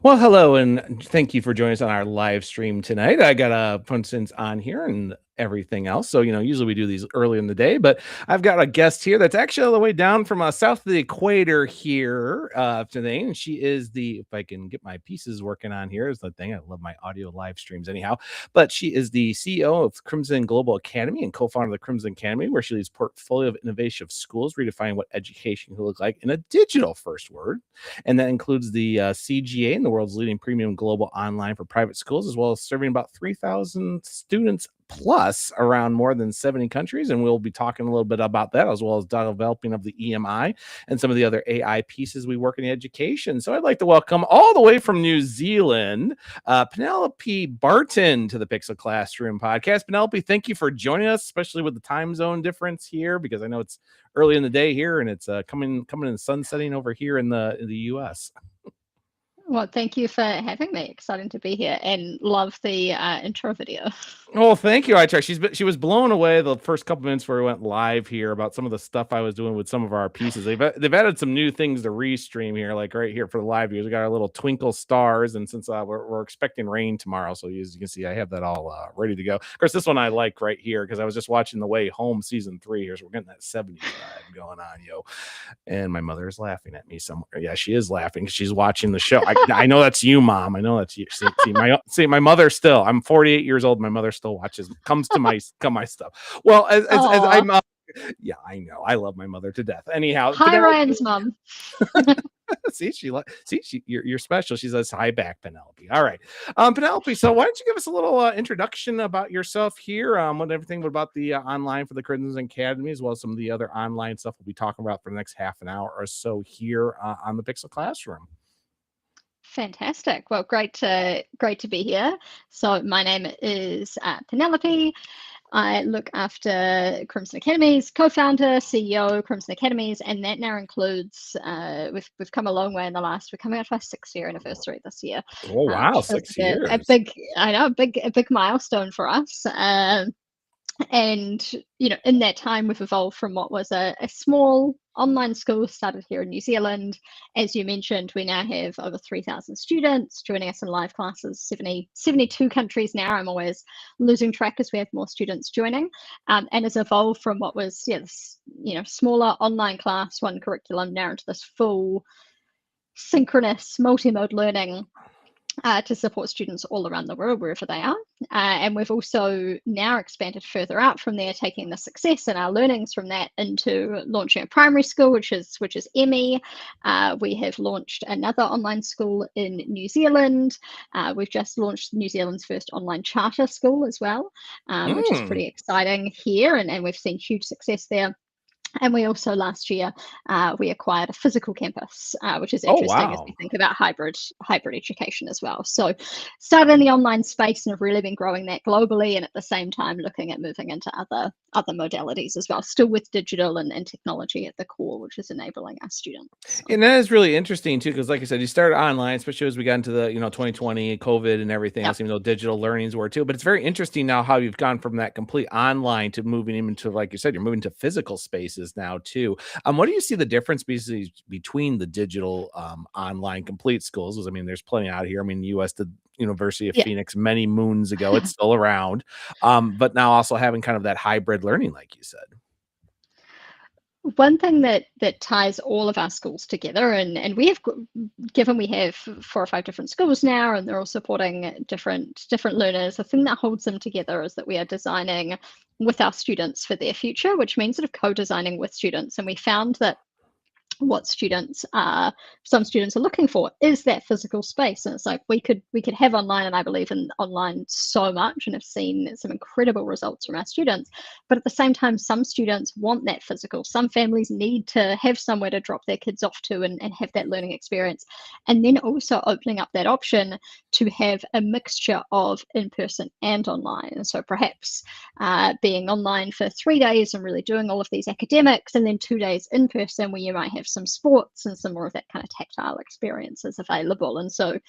Well, hello, and thank you for joining us on our live stream tonight. I got Punson's on here and everything else. So, usually we do these early in the day, but I've got a guest here that's actually all the way down from south of the equator here today. And she is if I can get my pieces working on here, is the thing. I love my audio live streams anyhow. But she is the CEO of Crimson Global Academy and co founder of the Crimson Academy, where she leads portfolio of innovation of schools, redefining what education can look like in a digital first word. And that includes the CGA and the world's leading premium global online for private schools, as well as serving about 3,000 students plus around more than 70 countries. And we'll be talking a little bit about that, as well as developing of the EMI and some of the other AI pieces we work in education. So I'd like to welcome all the way from New Zealand, Penelope Barton to the Pixel Classroom podcast. Penelope, thank you for joining us, especially with the time zone difference here, because I know it's early in the day here and it's coming in sunsetting over here in the US. Well, thank you for having me. Exciting to be here and love the intro video. Oh, thank you. I tried. She was blown away the first couple minutes where we went live here about some of the stuff I was doing with some of our pieces. They've added some new things to restream here, like right here for the live viewers. We got our little twinkle stars, and since we're expecting rain tomorrow, so as you can see, I have that all ready to go. Of course, this one I like right here because I was just watching The Way Home season 3 here, so we're getting that 70s vibe going on, yo. And my mother is laughing at me somewhere. Yeah, she is laughing because she's watching the show. I know that's you, Mom. I know that's you. See, my mother still. I'm 48 years old. My mother still watches, comes to my stuff. Well, as I'm yeah, I know. I love my mother to death. Anyhow, hi, Ryan's mom. You're special. She says hi back, Penelope. All right, Penelope. So why don't you give us a little introduction about yourself here? What everything about the online for the Crimson Academy, as well as some of the other online stuff we'll be talking about for the next half an hour or so here on the Pixel Classroom. Fantastic. Well, great to be here. So my name is Penelope. I look after Crimson Academies, co-founder, CEO, Crimson Academies, and that now includes we've come a long way in the last. We're coming up to our 6th-year anniversary this year. Oh wow, 6 years! A big milestone for us. And in that time, we've evolved from what was a small online school started here in New Zealand. As you mentioned, we now have over 3,000 students joining us in live classes, 72 countries now. I'm always losing track as we have more students joining, and has evolved from what was smaller online class, one curriculum, now into this full synchronous multi-mode learning to support students all around the world, wherever they are. And we've also now expanded further out from there, taking the success and our learnings from that into launching a primary school, which is EMI. We have launched another online school in New Zealand. We've just launched New Zealand's first online charter school as well, which is pretty exciting here. And we've seen huge success there. And we also last year we acquired a physical campus, which is interesting as we think about hybrid education as well. So started in the online space and have really been growing that globally, and at the same time looking at moving into other modalities as well, still with digital and technology at the core, which is enabling our students. So. And that is really interesting too, because like I said, you started online, especially as we got into the 2020 COVID and everything else, even though digital learnings were too. But it's very interesting now how you've gone from that complete online to moving into, like you said, you're moving to physical spaces now too. What do you see the difference between the digital online complete schools? I mean, there's plenty out here. I mean, the US did University of Phoenix many moons ago. It's still around, but now also having kind of that hybrid learning, like you said. One thing that ties all of our schools together, and we have 4 or 5 different schools now, and they're all supporting different learners. The thing that holds them together is that we are designing with our students for their future, which means sort of co-designing with students. And we found that what some students are looking for is that physical space, and it's like we could have online, and I believe in online so much and have seen some incredible results from our students, but at the same time some students want that physical. Some families need to have somewhere to drop their kids off to and have that learning experience, and then also opening up that option to have a mixture of in-person and online. And so perhaps being online for 3 days and really doing all of these academics, and then 2 days in person where you might have some sports and some more of that kind of tactile experiences available. And so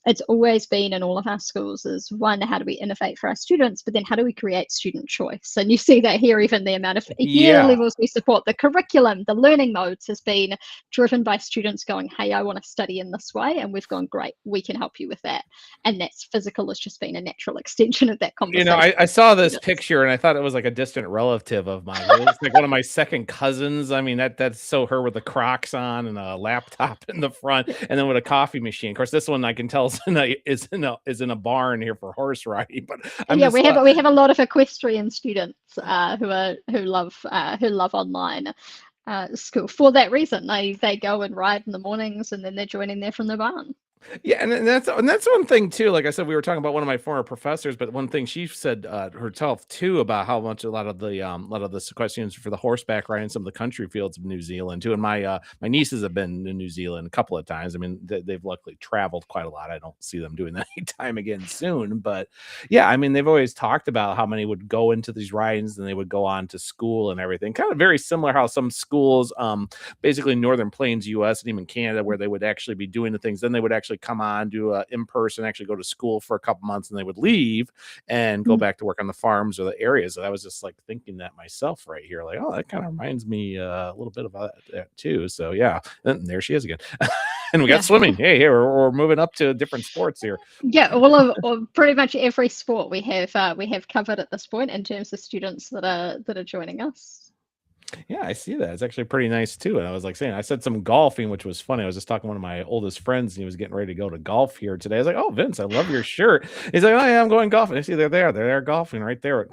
it's always been in all of our schools is one, how do we innovate for our students, but then how do we create student choice? And you see that here, even the amount of year Yeah. levels we support, the curriculum, the learning modes has been driven by students going, hey, I want to study in this way. And we've gone, great, we can help you with that. And that's physical has just been a natural extension of that You know, conversation I saw with this students. picture and I thought it was like a distant relative of mine. It looks like one of my second cousins. I mean, that's so her with the Crocs on and a laptop in the front, and then with a coffee machine. Of course, this one I can tell is in a barn here for horse riding. But I'm Yeah, just we have a lot of equestrian students who love online school for that reason. They go and ride in the mornings, and then they're joining there from the barn. yeah, and that's one thing too. Like I said, we were talking about one of my former professors, but one thing she said herself too about how much a lot of the questions for the horseback riding in some of the country fields of New Zealand too. And my nieces have been to New Zealand a couple of times. I mean, they've luckily traveled quite a lot. I don't see them doing that anytime again soon. But yeah, I mean, they've always talked about how many would go into these ridings and they would go on to school and everything. Kind of very similar how some schools, basically Northern Plains, US, and even Canada, where they would actually be doing the things. Then they would actually come on, do a in person, actually go to school for a couple months, and they would leave and go Mm. back to work on the farms or the areas. And I was just like thinking that myself right here, like, oh, that kind of reminds me a little bit about that too. So yeah, and there she is again. And we got Yeah. swimming. Hey, here we're moving up to different sports here. Yeah, or pretty much every sport we have covered at this point in terms of students that are joining us. Yeah, I see that. It's actually pretty nice too. And I was like saying, I said some golfing, which was funny. I was just talking to one of my oldest friends, and he was getting ready to go to golf here today. I was like, "Oh, Vince, I love your shirt." He's like, "Oh yeah, I'm going golfing." I see they're there. They're there golfing right there.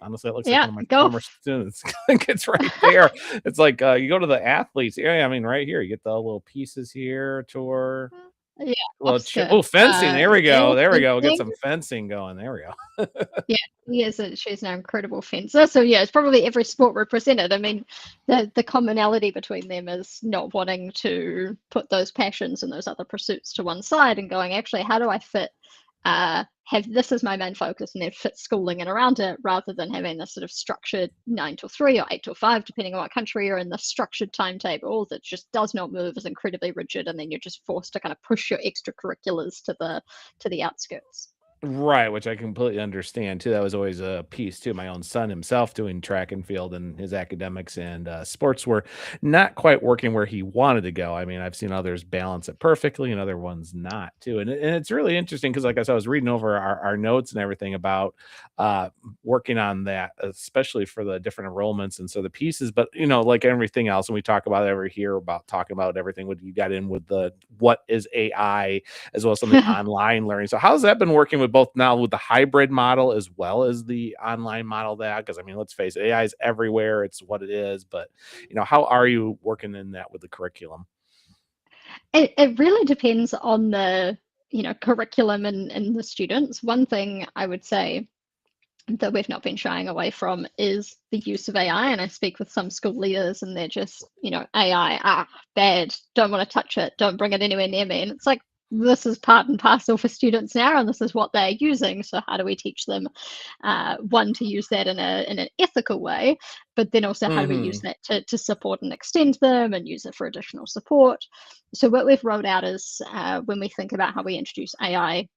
Honestly, it looks like Yeah, one of my former golf. students. It's right there. It's like you go to the athletes. Yeah, I mean, right here, you get the little pieces here, tour, Yeah, little chip. Oscar. Oh, fencing. There we Yeah, go. There we go. We'll get fencing. some fencing going. There we go. Yeah, she's an incredible fencer. So yeah, it's probably every sport represented. I mean, the commonality between them is not wanting to put those passions and those other pursuits to one side and going, actually, how do I fit have this as my main focus and then fit schooling in around it rather than having this sort of structured 9 till 3 or 8 till 5, depending on what country you're in, the structured timetable that just does not move, is incredibly rigid, and then you're just forced to kind of push your extracurriculars to the outskirts. Right, which I completely understand too. That was always a piece too. My own son himself doing track and field, and his academics and sports were not quite working where he wanted to go. I mean, I've seen others balance it perfectly and other ones not too. And it's really interesting because, like I said, I was reading over our notes and everything about uh, working on that, especially for the different enrollments and so the pieces. But, you know, like everything else, and we talk about it every here about talking about everything, what you got in with the what is AI as well as some of the online learning. So how's that been working with both now with the hybrid model as well as the online model that? Because I mean, let's face it, AI is everywhere. It's what it is. But you know, how are you working in that with the curriculum? It really depends on the curriculum and the students. One thing I would say that we've not been shying away from is the use of AI. And I speak with some school leaders and they're just, AI, bad, don't want to touch it, don't bring it anywhere near me. And it's like, this is part and parcel for students now, and this is what they're using. So how do we teach them, one, to use that in an ethical way, but then also how do we use Hmm. that to support and extend them and use it for additional support? So what we've rolled out is when we think about how we introduce AI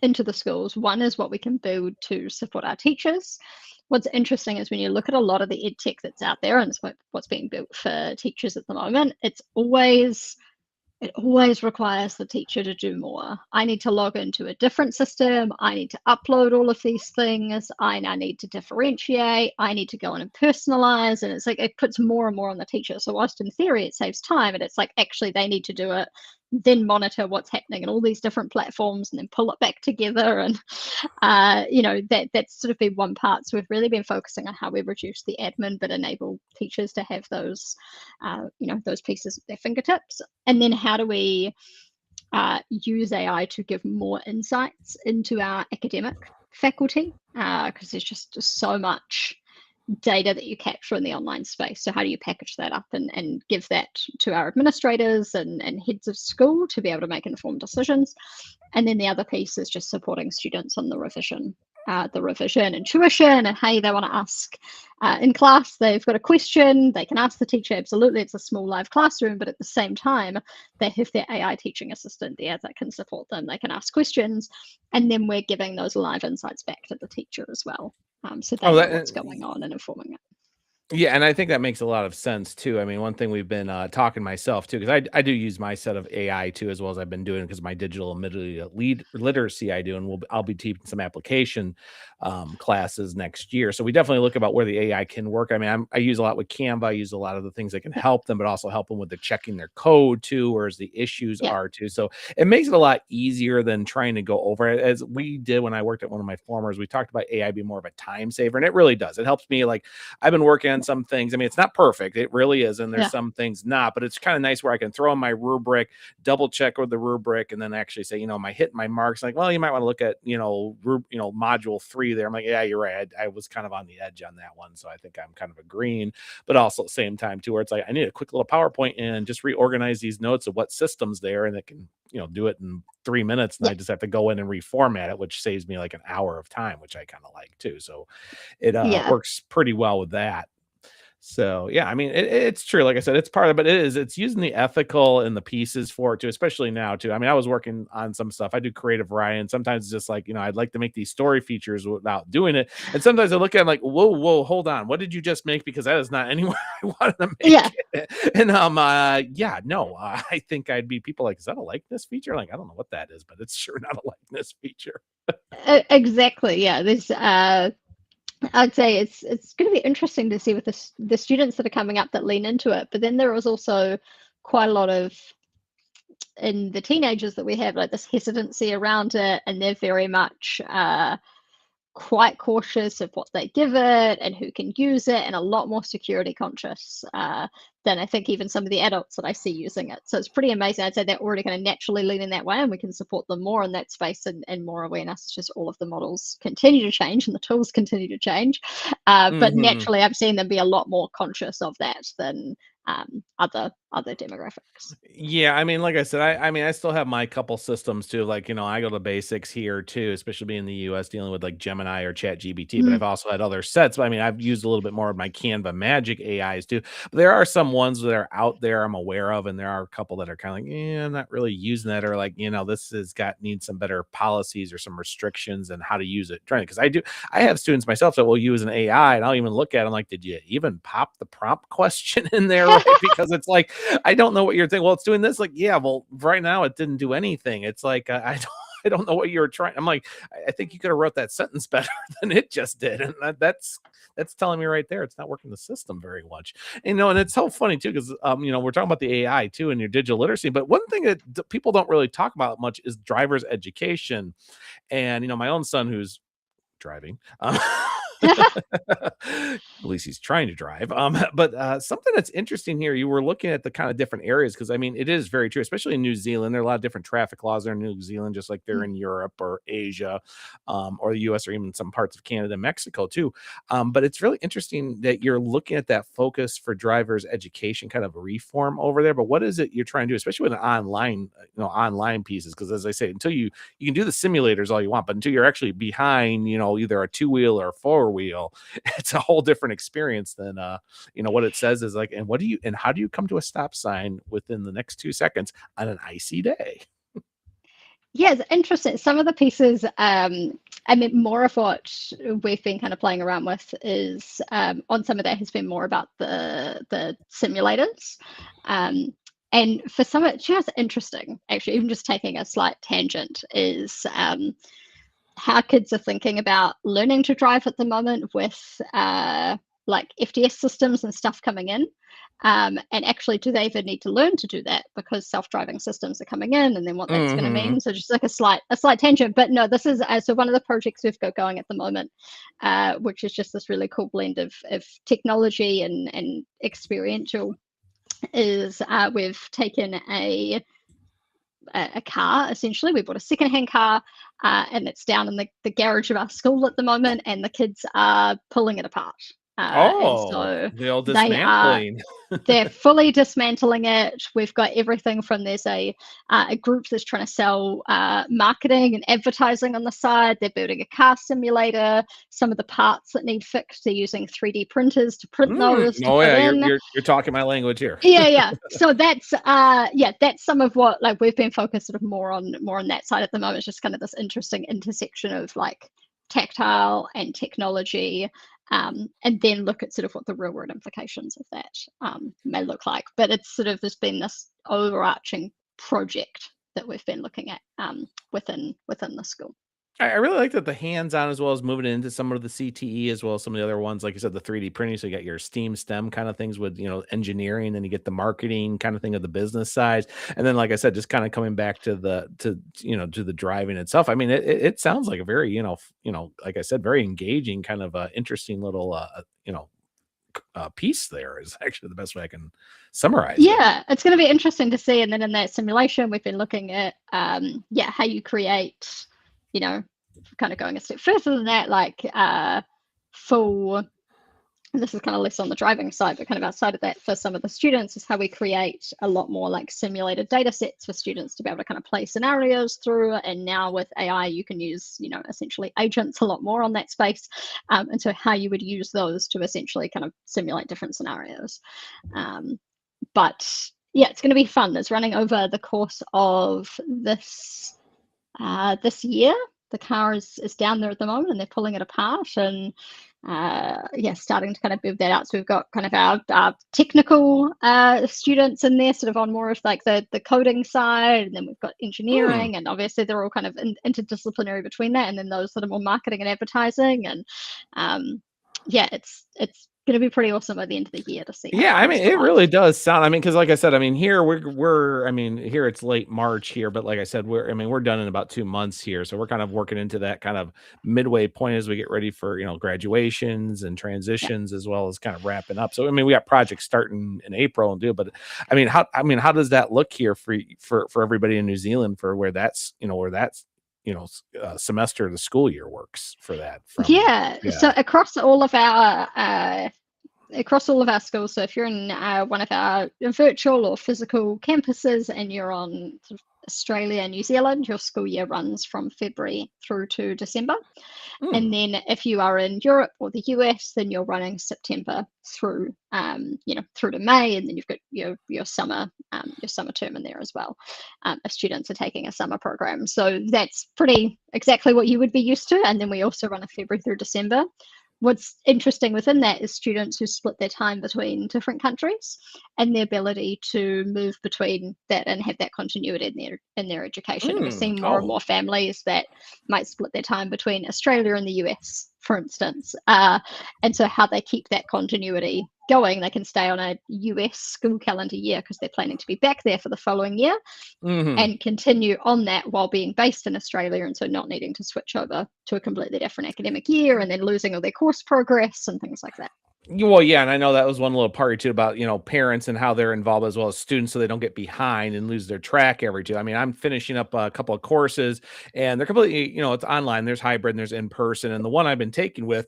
into the schools. One is what we can build to support our teachers. What's interesting is when you look at a lot of the ed tech that's out there and it's what's being built for teachers at the moment, it always requires the teacher to do more. I need to log into a different system. I need to upload all of these things. I now need to differentiate. I need to go in and personalize. And it's like it puts more and more on the teacher. So whilst in theory it saves time, and it's like actually they need to do it, then monitor what's happening in all these different platforms and then pull it back together. And that's sort of been one part. So we've really been focusing on how we reduce the admin but enable teachers to have those those pieces at their fingertips. And then how do we use AI to give more insights into our academic faculty? Because there's just so much data that you capture in the online space. So how do you package that up and give that to our administrators and heads of school to be able to make informed decisions? And then the other piece is just supporting students on the revision. the revision and tuition, and hey, they want to ask in class, they've got a question, they can ask the teacher. Absolutely, it's a small live classroom, but at the same time, they have their AI teaching assistant there that can support them. They can ask questions, and then we're giving those live insights back to the teacher as well, so they Oh, know what's going on and informing it. yeah, and I think that makes a lot of sense too. I mean, one thing we've been talking myself too, because I do use my set of AI too, as well as I've been doing because my digital and media lead literacy I do, and I'll be teaching some application classes next year. So we definitely look about where the AI can work. I mean, I use a lot with Canva. I use a lot of the things that can Yeah, help them, but also help them with the checking their code too, whereas the issues yeah, are too. So it makes it a lot easier than trying to go over it. As we did when I worked at one of my formers, we talked about AI being more of a time saver, and it really does. It helps me like I've been working on some things. I mean, it's not perfect. It really is. And there's yeah, some things not, but it's kind of nice where I can throw in my rubric, double check with the rubric, and then actually say, am I hitting my marks? Like, well, you might want to look at, module 3 there. I'm like, yeah, you're right. I was kind of on the edge on that one. So I think I'm kind of agreeing, but also at the same time too, where it's like, I need a quick little PowerPoint and just reorganize these notes of what system's there. And it can, do it in 3 minutes. And yeah, I just have to go in and reformat it, which saves me like an hour of time, which I kind of like too. So it yeah, works pretty well with that. So yeah, I mean, it's true. Like I said, it's part of, but it's using the ethical and the pieces for it too, especially now too. I mean, I was working on some stuff. I do creative writing. Sometimes it's just like, I'd like to make these story features without doing it. And sometimes I look at it like, whoa, hold on. What did you just make? Because that is not anywhere I wanted to make yeah. it. And yeah, no, I think I'd be people like, is that a likeness feature? Like, I don't know what that is, but it's sure not a likeness feature. Exactly. Yeah. There's I'd say it's going to be interesting to see with the students that are coming up that lean into it. But then there is also quite a lot of in the teenagers that we have like this hesitancy around it, and they're very much quite cautious of what they give it and who can use it, and a lot more security conscious than I think even some of the adults that I see using it. So it's pretty amazing. I'd say they're already kind of naturally leaning that way, and we can support them more in that space and more awareness. It's just all of the models continue to change and the tools continue to change. But Mhm. naturally, I've seen them be a lot more conscious of that than other demographics. Yeah, I mean, like I said, I mean, I still have my couple systems too. Like, I go to basics here too, especially being in the US dealing with like Gemini or Chat GBT, but Mm, I've also had other sets. But I mean, I've used a little bit more of my Canva Magic AIs too. But there are some ones that are out there I'm aware of, and there are a couple that are kind of like, yeah, I'm not really using that, or like, this has needs some better policies or some restrictions and how to use it. Trying because I have students myself that will use an AI, and I'll even look at them like, did you even pop the prompt question in there, right? Because it's like I don't know what you're thinking. Well, it's doing this. Like, yeah, well, right now it didn't do anything. It's like I don't. I don't know what you were trying. I'm like, I think you could have wrote that sentence better than it just did, and that's telling me right there it's not working the system very much. And it's so funny too because we're talking about the AI too and your digital literacy, but one thing that people don't really talk about much is driver's education. And my own son who's driving. At least he's trying to drive. But something that's interesting here, you were looking at the kind of different areas because I mean, it is very true, especially in New Zealand. There are a lot of different traffic laws there in New Zealand, just like they're mm. in Europe or Asia, or the US or even some parts of Canada and Mexico too. But it's really interesting that you're looking at that focus for drivers' education kind of reform over there. But what is it you're trying to do, especially with an online pieces? Because as I say, until you can do the simulators all you want, but until you're actually behind, either a two-wheel or a four-wheel, it's a whole different experience than what it says is like, and how do you come to a stop sign within the next 2 seconds on an icy day? Yeah, it's interesting. Some of the pieces, I mean, more of what we've been kind of playing around with is on some of that has been more about the simulators. Um, and for some of it, just interesting, actually, even just taking a slight tangent, is how kids are thinking about learning to drive at the moment with like FTS systems and stuff coming in. And actually, do they even need to learn to do that because self-driving systems are coming in, and then what that's going to Hmm. mean? So just like a slight tangent, but no, this is so one of the projects we've got going at the moment, which is just this really cool blend of technology and experiential. Is we've taken a car. Essentially, we bought a secondhand car, and it's down in the garage of our school at the moment, and the kids are pulling it apart. And Oh, so the old they are dismantling. they're fully dismantling it. We've got everything from there's a group that's trying to sell marketing and advertising on the side. They're building a car simulator. Some of the parts that need fixed, they're using 3D printers to print those to Oh put yeah, you're in. you're talking my language here. Yeah. So that's that's some of what like we've been focused sort of more on that side at the moment. It's just kind of this interesting intersection of like tactile and technology, and then look at sort of what the real world implications of that may look like. But it's sort of there's been this overarching project that we've been looking at within the school. I really like that the hands-on as well as moving into some of the CTE as well as some of the other ones, like you said, the 3D printing. So you got your STEAM, STEM kind of things with engineering, then you get the marketing kind of thing of the business side, and then like I said, just kind of coming back to to the driving itself. I mean, it sounds like a very like I said, very engaging kind of interesting little piece. There is actually the best way I can summarize it. Yeah, it's going to be interesting to see. And then in that simulation, we've been looking at how you create, you know, kind of going a step further than that, like full. And this is kind of less on the driving side, but kind of outside of that for some of the students is how we create a lot more like simulated data sets for students to be able to kind of play scenarios through. And now with AI, you can use, essentially agents a lot more on that space. And so how you would use those to essentially kind of simulate different scenarios. But yeah, it's going to be fun. It's running over the course of this year. The car is down there at the moment, and they're pulling it apart and starting to kind of build that out. So we've got kind of our technical students in there, sort of on more of like the coding side, and then we've got Hmm. engineering, and obviously they're all kind of interdisciplinary between that, and then those that are more marketing and advertising, and it's going to be pretty awesome by the end of the year to see how Yeah, it I comes mean, to it life. really does sound. I mean, because like I said, I mean, here I mean, here it's late March here, but like I said, we're done in about 2 months here, so we're kind of working into that kind of midway point as we get ready for graduations and Yeah. transitions as well as kind of wrapping up. So I mean, we got projects starting in April and but I mean, how does that look here for everybody in New Zealand for where that's semester of the school year works for that from Yeah. yeah. So across all of our schools. So if you're in one of our virtual or physical campuses and you're on sort of Australia and New Zealand, your school year runs from February through to December. And Hmm. then if you are in Europe or the US, then you're running September through, through to May, and then you've got your summer term in there as well. If students are taking a summer program, so that's pretty exactly what you would be used to. And then we also run a February through December. What's interesting within that is students who split their time between different countries and the ability to move between that and have that continuity in their education. And we're Hmm. seeing more and Oh. more families that might split their time between Australia and the US, for instance. And so how they keep that continuity going, they can stay on a US school calendar year because they're planning to be back there for the following year Hmm. and continue on that while being based in Australia, and so not needing to switch over to a completely different academic year and then losing all their course progress and things like that. Well, yeah, and I know that was one little part too about parents and how they're involved as well as students, so they don't get behind and lose their track every two. I mean, I'm finishing up a couple of courses, and they're completely, it's online. There's hybrid and there's in person, and the one I've been taking with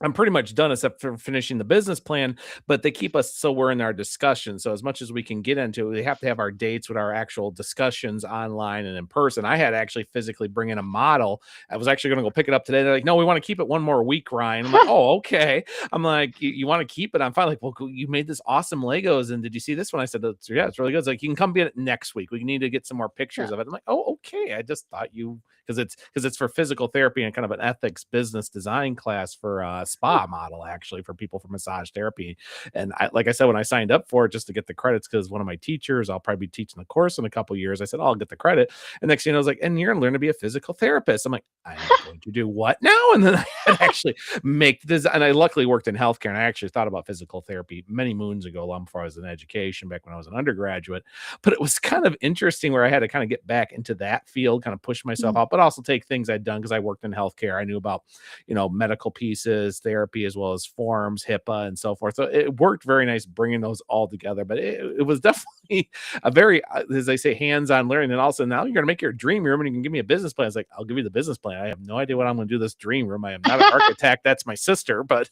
I'm pretty much done except for finishing the business plan, but they keep us so we're in our discussion. So as much as we can get into it, we have to have our dates with our actual discussions online and in person. I had to actually physically bring in a model. I was actually going to go pick it up today. They're like, no, we want to keep it one more week, Ryan. I'm like, oh, okay. I'm like, you want to keep it? I'm fine. Like, well, cool. You made this awesome Legos. And did you see this one? I said, yeah, it's really good. It's like, you can come get it next week. We need to get some more pictures Yeah. of it. I'm like, oh, okay. I just thought you because it's for physical therapy and kind of an ethics business design class for spa model actually for people for massage therapy. And like I said, when I signed up for it just to get the credits, because one of my teachers, I'll probably be teaching the course in a couple years. I said, oh, I'll get the credit. And next thing you know, I was like, and you're gonna learn to be a physical therapist. I'm like, I'm going to do what now? And then I had to actually make this. And I luckily worked in healthcare, and I actually thought about physical therapy many moons ago, long before I was in education, back when I was an undergraduate. But it was kind of interesting where I had to kind of get back into that field, kind of push myself Mm. out, but also take things I'd done because I worked in healthcare. I knew about, medical pieces, therapy, as well as forms, HIPAA, and so forth. So it worked very nice bringing those all together. But it was definitely a very, as they say, hands-on learning. And also now you're going to make your dream room and you can give me a business plan. It's like, I'll give you the business plan. I have no idea what I'm going to do this dream room. I am not an architect. That's my sister, but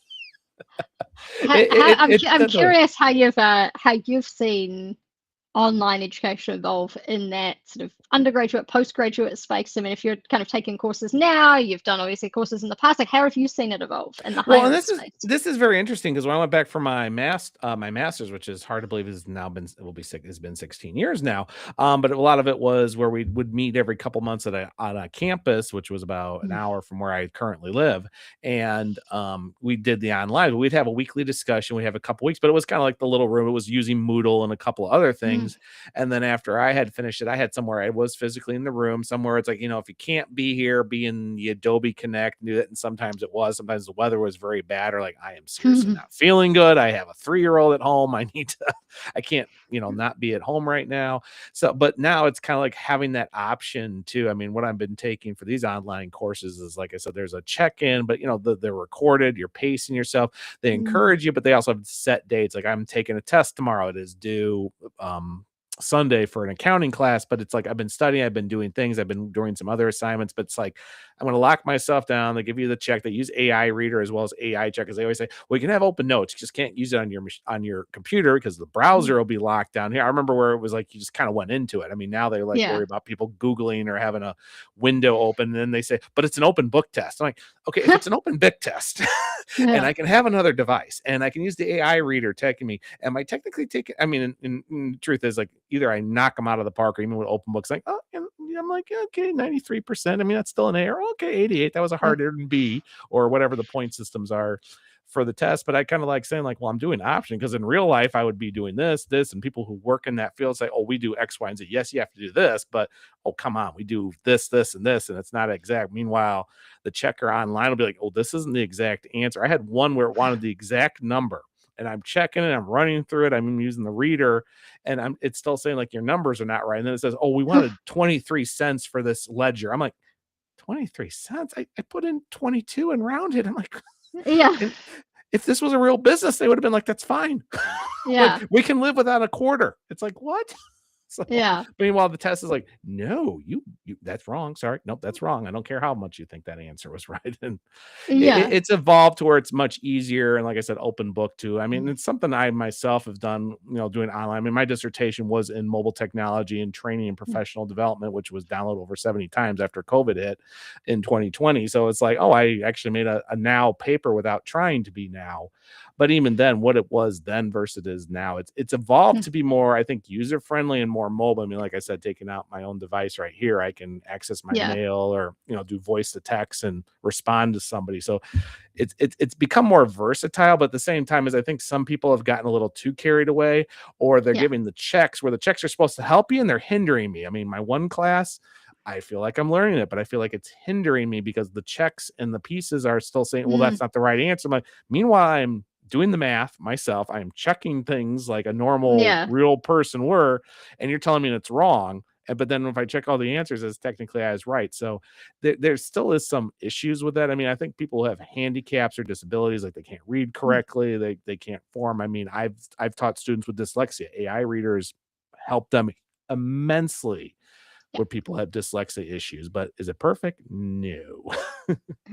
I'm Definitely. curious how you've seen online education evolve in that sort of undergraduate, postgraduate space. I mean, if you're kind of taking courses now, you've done obviously courses in the past. Like, how have you seen it evolve in the Well, higher and ed this is space? this is very interesting because when I went back for my master's, which is hard to believe has now been it will be six, it's been 16 years now. But a lot of it was where we would meet every couple months at a campus, which was about an Mm, hour from where I currently live, and we did the online. We'd have a weekly discussion. We have a couple weeks, but it was kind of like the little room. It was using Moodle and a couple of other mm, things. And then after I had finished it, I had somewhere I was physically in the room. Somewhere it's like, if you can't be here, be in the Adobe Connect and do it. And sometimes it was. Sometimes the weather was very bad, or like I am seriously mm, not feeling good. I have a 3-year-old at home. I need to. I can't, not be at home right now. So, but now it's kind of like having that option too. I mean, what I've been taking for these online courses is, like I said, there's a check-in, but they're recorded. You're pacing yourself. They mm, encourage you, but they also have set dates. Like I'm taking a test tomorrow. It is due Sunday for an accounting class, but it's like I've been studying, I've been doing things, I've been doing some other assignments, but it's like I'm going to lock myself down. They give you the check. They use AI reader as well as AI check, because they always say, well, you can have open notes, you just can't use it on your computer because the mm. browser will be locked down here. I remember where it was like you just kind of went into it. I mean, now they like Yeah, worry about people Googling or having a window open, and then they say, but it's an open book test. I'm like, okay, if it's an open book test and yeah, I can have another device and I can use the AI reader taking me, am I technically taking, I mean, in truth is like either I knock them out of the park, or even with open books, like, oh, and I'm like, okay, 93%. I mean, that's still an A, or okay, 88. That was a yeah, hard B, or whatever the point systems are for the test. But I kind of like saying, like, well, I'm doing option, because in real life I would be doing this, and people who work in that field say, oh, we do X, Y, and Z. Yes, you have to do this, but oh, come on, we do this, and this, and it's not exact. Meanwhile, the checker online will be like, oh, this isn't the exact answer. I had one where it wanted the exact number, and I'm checking it, I'm running through it, I'm using the reader, and it's still saying like your numbers are not right. And then it says, oh, we wanted 23 cents for this ledger. I'm like, 23 cents? I put in 22 and rounded. I'm like, yeah, and if this was a real business, they would have been like, that's fine. Like, yeah, we can live without a quarter. It's like, what? So, yeah, meanwhile, the test is like, no, you that's wrong. Sorry. Nope, that's wrong. I don't care how much you think that answer was right. And yeah. it's evolved to where it's much easier. And like I said, open book too. I mean, Mm, it's something I myself have done, doing online. I mean, my dissertation was in mobile technology and training and mm, professional development, which was downloaded over 70 times after COVID hit in 2020. So it's like, oh, I actually made a now paper without trying to be now. But even then, what it was then versus it is now, it's evolved mm, to be more, I think, user friendly and more mobile. I mean, like I said, taking out my own device right here, I can access my yeah, mail, or do voice to text and respond to somebody. So it's become more versatile. But at the same time, as I think some people have gotten a little too carried away, or they're yeah, giving the checks where the checks are supposed to help you and they're hindering me. I mean, my one class, I feel like I'm learning it, but I feel like it's hindering me because the checks and the pieces are still saying, well, mm, that's not the right answer. I'm like, meanwhile, I'm doing the math myself. I'm checking things like a normal yeah, real person were, and you're telling me it's wrong. But then if I check all the answers, it's technically I was right. So there still is some issues with that. I mean, I think people who have handicaps or disabilities, like they can't read mm, correctly, they can't form. I mean, I've taught students with dyslexia. AI readers help them immensely yeah. where people have dyslexia issues. But is it perfect? No.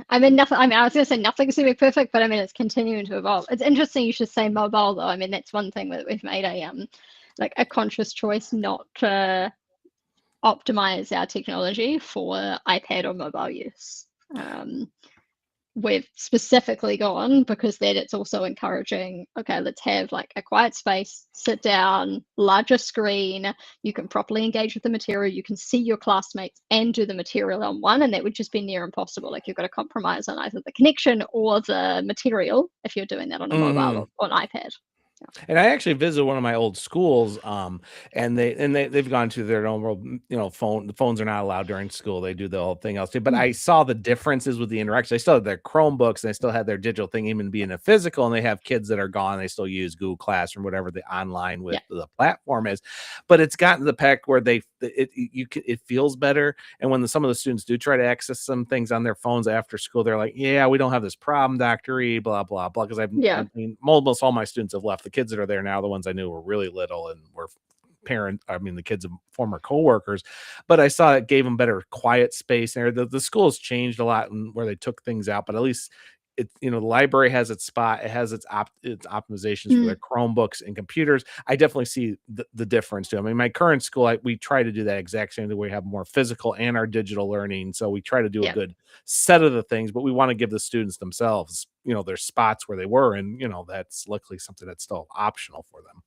I mean, nothing. I mean, I was going to say nothing's going to be perfect, but I mean, it's continuing to evolve. It's interesting you should say mobile, though. I mean, that's one thing that we've made like a conscious choice not to optimize our technology for iPad or mobile use. Um, we've specifically gone because then it's also encouraging, okay, let's have like a quiet space, sit down, larger screen, you can properly engage with the material, you can see your classmates and do the material on one, and that would just be near impossible. Like you've got to compromise on either the connection or the material if you're doing that on a mobile Mhm. or an iPad. And I actually visited one of my old schools, and they've gone to their own world. The phones are not allowed during school. They do the whole thing else too. But Mm, I saw the differences with the interaction. They still have their Chromebooks, and they still have their digital thing, even being a physical. And they have kids that are gone. They still use Google Classroom, whatever the online with yeah, the platform is. But it's gotten to the peck where it feels better. And when some of the students do try to access some things on their phones after school, they're like, "Yeah, we don't have this problem, Dr. E, blah blah blah." Because yeah, I mean, almost all my students have left. The kids that are there now, the ones I knew were really little and were the kids of former coworkers, but I saw it gave them better quiet space there. The school's changed a lot in where they took things out, but at least it's, the library has its spot. It has its optimizations for their Mm, Chromebooks and computers. I definitely see the difference too. I mean, my current school, we try to do that exact same thing. We have more physical and our digital learning. So we try to do a yeah. good set of the things, but we want to give the students themselves, their spots where they were. And, that's luckily something that's still optional for them.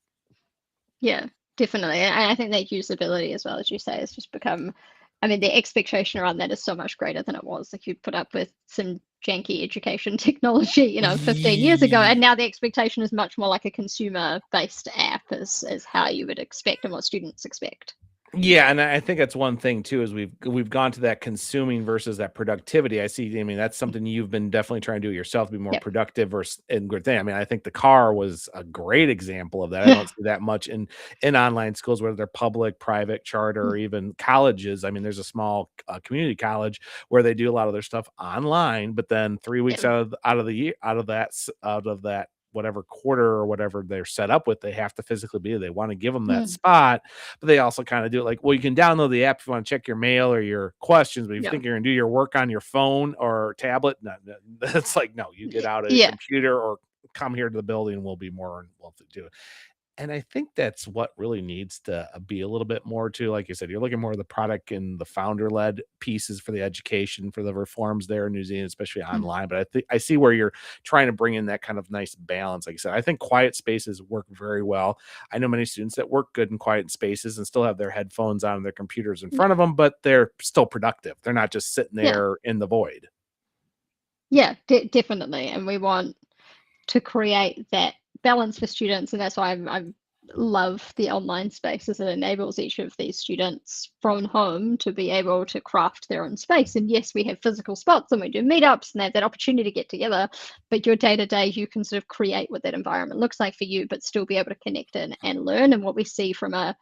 Yeah, definitely. And I think that usability, as well as you say, has just become, I mean, the expectation around that is so much greater than it was. Like, you put up with some janky education technology, 15 years ago, and now the expectation is much more like a consumer-based app, is how you would expect and what students expect. Yeah, and I think that's one thing too, is we've gone to that consuming versus that productivity. I mean, that's something you've been definitely trying to do yourself, to be more Yep. productive versus and good thing. I mean, I think the car was a great example of that. I Yeah. don't see that much in online schools, whether they're public, private, charter, or even colleges. I mean, there's a small community college where they do a lot of their stuff online, but then 3 weeks Yeah. out of the year, out of that whatever quarter or whatever they're set up with, they have to physically be there. They want to give them that Mm, spot, but they also kind of do it like, well, you can download the app if you want to check your mail or your questions, but if you yeah. think you're going to do your work on your phone or tablet, no, no, it's like, no, you get out a Yeah. computer or come here to the building and we'll be more involved to do it. And I think that's what really needs to be a little bit more to, like you said, you're looking more of the product and the founder led pieces for the education, for the reforms there in New Zealand, especially Mm, online. But I think I see where you're trying to bring in that kind of nice balance. Like I said, I think quiet spaces work very well. I know many students that work good in quiet spaces and still have their headphones on, their computers in yeah. front of them, but they're still productive. They're not just sitting Yeah. there in the void. Yeah, definitely. And we want to create that balance for students, and that's why I love the online space, as it enables each of these students from home to be able to craft their own space. And yes, we have physical spots and we do meetups and they have that opportunity to get together, but your day to day, you can sort of create what that environment looks like for you, but still be able to connect in and learn. And what we see from a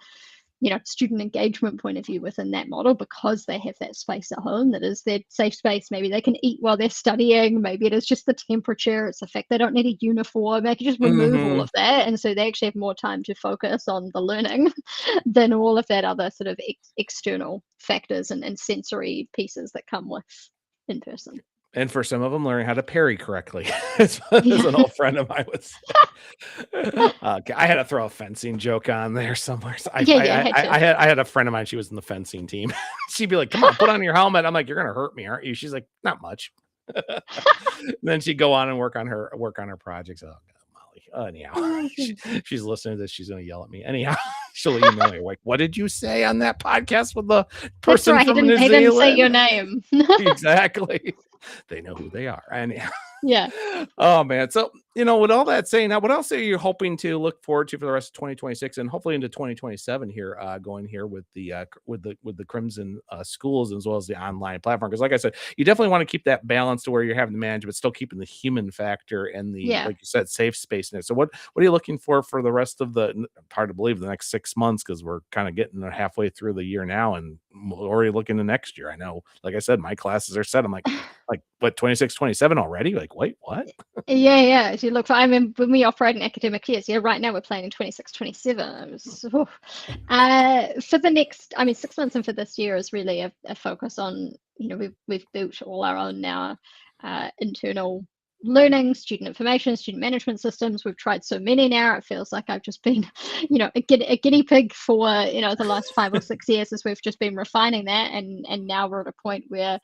student engagement point of view within that model, because they have that space at home that is their safe space. Maybe they can eat while they're studying, maybe it is just the temperature, it's the fact they don't need a uniform, they can just remove all Hmm. of that, and so they actually have more time to focus on the learning than all of that other sort of external factors and sensory pieces that come with in person. And for some of them, learning how to parry correctly, as an Yeah. old friend of mine would say. Okay, I had to throw a fencing joke on there somewhere. So Yeah, yeah, had to. I had a friend of mine, she was in the fencing team. She'd be like, "Come on, put on your helmet." I'm like, "You're gonna hurt me, aren't you?" She's like, "Not much." Then she'd go on and work on her projects. Oh god, Molly. Anyhow, Oh, she, goodness. she's listening to this. She's gonna yell at me. Anyhow, she'll email me like, "What did you say on that podcast with the That's person right, he from didn't New he didn't say your Zealand?" name. Exactly. They know who they are. And Yeah. oh man. So, with all that saying, now what else are you hoping to look forward to for the rest of 2026 and hopefully into 2027 here, going here with the Crimson schools as well as the online platform? Because like I said, you definitely want to keep that balance to where you're having the management, but still keeping the human factor and the, Yeah. like you said, safe space in it. So what are you looking for the rest of hard to believe, the next 6 months, because we're kind of getting halfway through the year now and already looking to next year. I know, like I said, my classes are set. I'm like what, 26, 27 already? Like, wait, what? Yeah, yeah. As you look for, I mean, when we operate in academic years, yeah, right now we're planning 26, 27. It was, oof. For the next, I mean, 6 months and for this year is really a focus on, we've built all our own now internal learning, student information, student management systems. We've tried so many now. It feels like I've just been, a guinea pig for, the last 5 or 6 years, as we've just been refining that. And now we're at a point where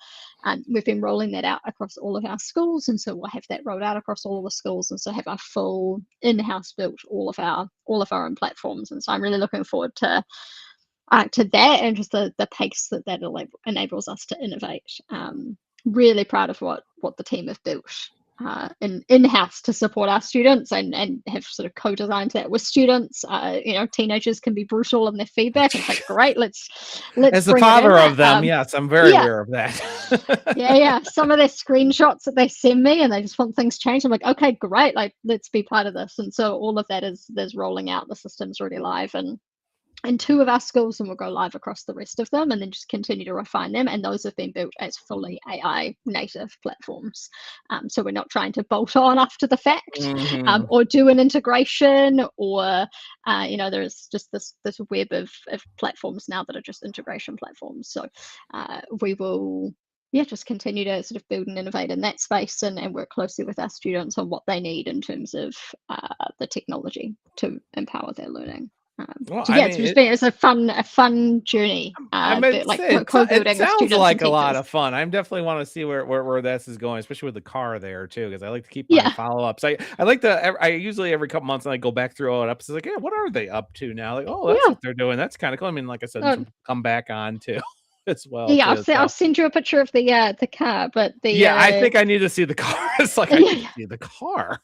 we've been rolling that out across all of our schools, and so we'll have that rolled out across all the schools, and so have our full in-house built all of our own platforms. And so I'm really looking forward to that, and just the pace that enables us to innovate. Really proud of what the team have built in-house to support our students, and have sort of co-designed that with students. Teenagers can be brutal in their feedback. It's like, great, let's As the bring it father in. of them, yes, I'm very Yeah, aware of yeah, that. yeah. Some of their screenshots that they send me, and they just want things changed. I'm like, okay, great. Like, let's be part of this. And so all of that is rolling out. The system's already live in two of our schools, and we'll go live across the rest of them, and then just continue to refine them. And those have been built as fully AI native platforms. So we're not trying to bolt on after the fact, Mhm. or do an integration, or there's just this web of platforms now that are just integration platforms. So we will. yeah, just continue to sort of build and innovate in that space, and work closely with our students on what they need in terms of the technology to empower their learning. Well, So I yeah, mean, it's a fun journey, I meant to like say it co-building with sounds students and like a lot teachers. of fun. I definitely want to see where this is going, especially with the car there too, because I like to keep my Yeah, follow-ups. I like to I usually every couple months I go back through all the episodes like, yeah, what are they up to now? Like, oh, that's yeah. what they're doing. That's kind of cool. I mean, like I said, Uh, some come back on too as well yeah, too. I'll So send you a picture of the car, but yeah, I think I need to see the car. It's like I need to yeah, see the car.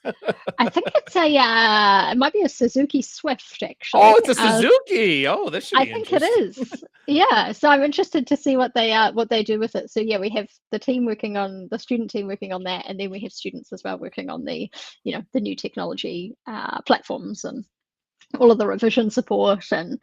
I think it's it might be a Suzuki Swift Oh, actually. it's a Suzuki. Oh, this should I be think it interesting. is. Yeah, so I'm interested to see what they do with it. So yeah, we have the student team working on that, and then we have students as well working on the new technology platforms and all of the revision support and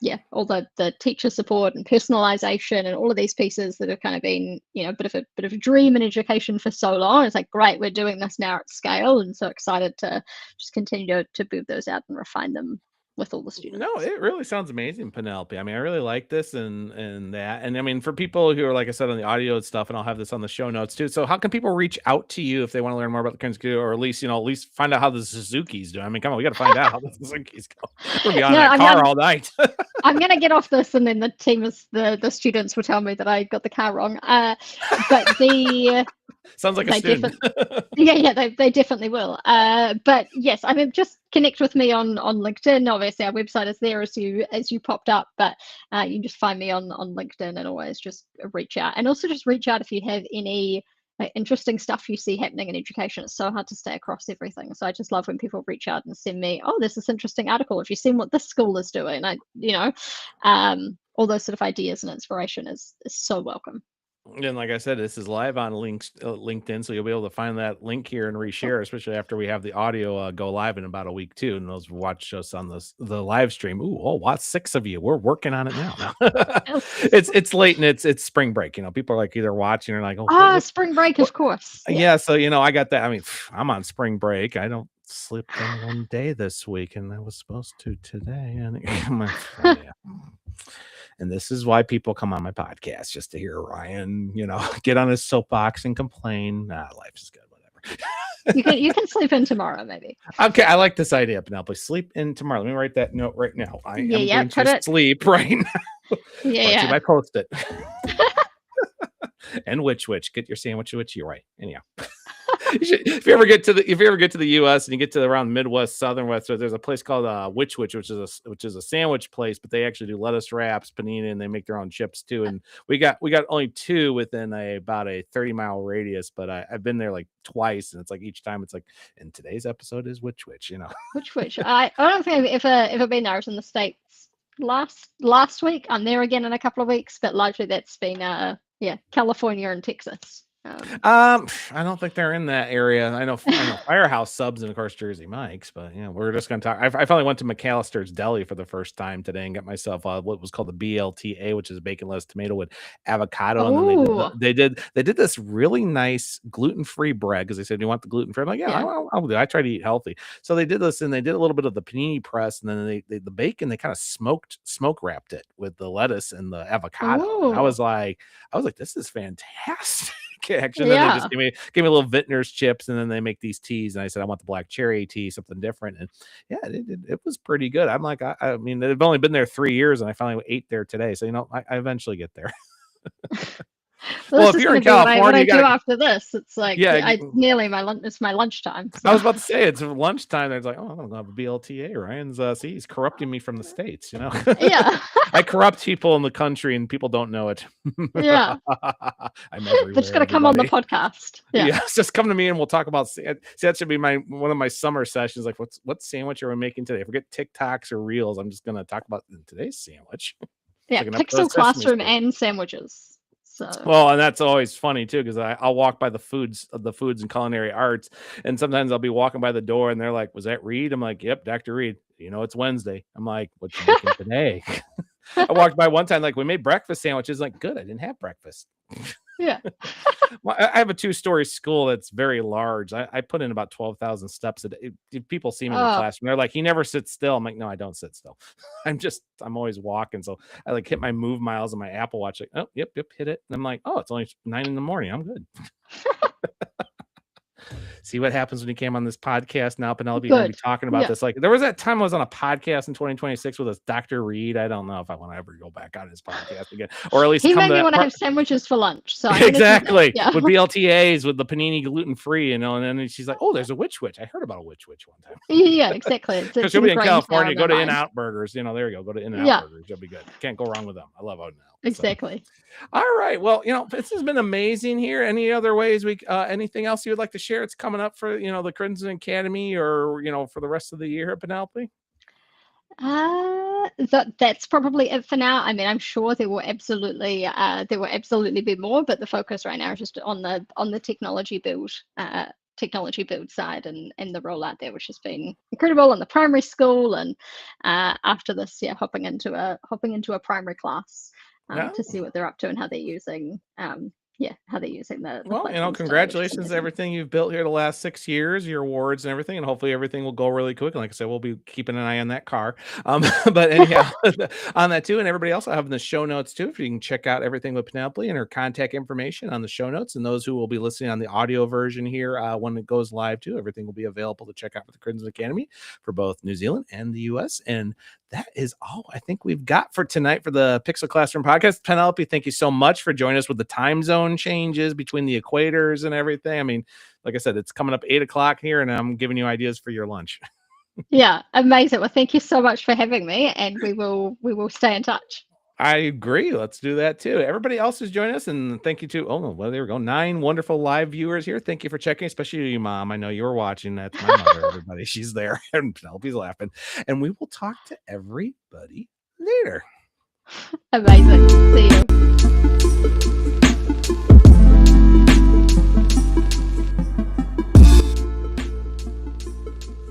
yeah, all the teacher support and personalization and all of these pieces that have kind of been a bit of a dream in education for so long. It's like great, we're doing this now at scale, and so excited to just continue to build those out and refine them with all the No, students. it really sounds amazing, Penelope. I mean, I really like this and that. And I mean, for people who are like I said on the audio and stuff, and I'll have this on the show notes too. So how can people reach out to you if they want to learn more about the Kentucky, or at least find out how the Suzuki's do? I mean, come on, we got to find out how the Suzuki's go. We're gonna be on No, that car all night. I'm gonna get off this, and then the students will tell me that I got the car wrong. But Sounds like a they student. definitely, yeah, they definitely will. But yes, I mean, just connect with me on LinkedIn. Obviously, our website is there as you popped up, but you can just find me on LinkedIn, and always just reach out. And also just reach out if you have any interesting stuff you see happening in education. It's so hard to stay across everything. So I just love when people reach out and send me, oh, there's this interesting article. Have you seen what this school is doing? All those sort of ideas and inspiration is so welcome. And like I said, this is live on LinkedIn, so you'll be able to find that link here and Cool. reshare, especially after we have the audio go live in about a week too. And those who watch us on the live stream. Ooh, oh, what 6 of you? We're working on it now. Yes. It's late and it's spring break. People are like either watching or like, oh, what, Spring break, what? of course. Yeah. Yeah, so I got that. I mean, I'm on spring break. I don't slip in one day this week, and I was supposed to today. And yeah. And this is why people come on my podcast, just to hear Ryan, get on his soapbox and complain. Nah, life is good, whatever. You can sleep in tomorrow, maybe. Okay, I like this idea, Penelope. Sleep in tomorrow. Let me write that note right now. I am Yeah, going put to it. sleep right now. Brought to you Yeah. by Post-it. And which get your sandwich, you're right. Anyhow. If you ever get to the US and you get to around Midwest, Southern West, so there's a place called which is a sandwich place, but they actually do lettuce wraps, panini, and they make their own chips too. And we got only two within about a 30-mile radius, but I've been there like twice, and it's like each time it's like, and today's episode is which. Which I don't think I've ever been there. I was in the States last week. I'm there again in a couple of weeks, but largely that's been California and Texas. I don't think they're in that area. I know Firehouse Subs and of course Jersey Mike's, but we're just gonna talk. I finally went to McAllister's Deli for the first time today and got myself what was called the BLTA, which is baconless tomato with avocado, and then Oh, they did this really nice gluten-free bread because they said, "Do you want the gluten-free?" I'm like, "Yeah, yeah. I'll do it. I try to eat healthy." So they did this, and they did a little bit of the panini press, and then the bacon they kind of smoke wrapped it with the lettuce and the avocado, and Oh, I was like, "This is fantastic." Action. Then they yeah. just gave me a little vintner's chips, and then they make these teas. And I said, I want the black cherry tea, something different. And yeah, it was pretty good. I'm like, I mean, they've only been there 3 years, and I finally ate there today. So I eventually get there. Well, Well, this if is you're going in to be what California, I you do gotta after this. It's like yeah. nearly my lunch. It's my lunchtime. I So was about to say it's lunchtime. There's like, oh, I don't have a BLTA. Ryan's see, he's corrupting me from the States. yeah, I corrupt people in the country, and people don't know it. yeah. I'm They're just everywhere, going to come on the everybody. podcast. Yeah. Yeah, just come to me and we'll talk about. See, that should be one of my summer sessions. Like, what sandwich are we making today? Forget TikToks or Reels. I'm just gonna talk about today's sandwich. It's Yeah, like an episode Pixel of Sesame Classroom Street. and sandwiches. So Well, and that's always funny too, because I'll walk by the foods and culinary arts, and sometimes I'll be walking by the door, and they're like, "Was that Reed?" I'm like, "Yep, Dr. Reed. It's Wednesday." I'm like, "What you making today?" I walked by one time, like, we made breakfast sandwiches. Like, good, I didn't have breakfast. Yeah. Well, I have a 2-story school that's very large. I put in about 12,000 steps a day. If people see me in the Oh, classroom, they're like, "He never sits still." I'm like, "No, I don't sit still. I'm always walking." So I like hit my move miles on my Apple Watch. Like, oh, yep, hit it. And I'm like, "Oh, it's only 9 in the morning. I'm good." See what happens when you came on this podcast. Now, Penelope, you're going to good. be talking about Yeah. this. Like, there was that time I was on a podcast in 2026 with this Dr. Reed. I don't know if I want to ever go back on his podcast again, or at least He come made to me that want to part. have sandwiches for lunch, so I'm gonna do that. Exactly, Yeah. with BLTAs, with the panini gluten free, and then she's like, "Oh, there's a witch. I heard about a witch one time." Yeah, exactly. Because It's you'll be in ingrained now California, in their go to mind. In-N-Out Burgers. There you go. Go to In-N-Out Yeah, Burgers. You'll be good. Can't go wrong with them. I love In-N-Out. So, exactly. all right. Well, this has been amazing here. Any other ways anything else you would like to share? It's coming up for, the Crimson Academy or, for the rest of the year, Penelope? That's probably it for now. I mean, I'm sure there will absolutely be more, but the focus right now is just on the technology build side and the rollout there, which has been incredible in the primary school, and after this, yeah, hopping into a primary class No. to see what they're up to and how they're using the Well, platforms today, which is congratulations to amazing. everything you've built here the last 6 years, your awards and everything, and hopefully everything will go really quick. And like I said, we'll be keeping an eye on that car. But anyhow, on that too, and everybody else, I have in the show notes too. If you can check out everything with Penelope and her contact information on the show notes, and those who will be listening on the audio version here when it goes live too, everything will be available to check out for the Crimson Academy for both New Zealand and the U.S. And that is all I think we've got for tonight for the Pixel Classroom podcast. Penelope, thank you so much for joining us with the time zone changes between the equators and everything. I mean, like I said, it's coming up 8 o'clock here, and I'm giving you ideas for your lunch. Yeah, amazing. Well, thank you so much for having me, and we will stay in touch. I agree. Let's do that too. Everybody else who's joining us, and thank you to well, there we go. 9 wonderful live viewers here. Thank you for checking, especially you, Mom. I know you were watching. That's my mother. Everybody, she's there, and Penelope's laughing. And we will talk to everybody later. Amazing. See you.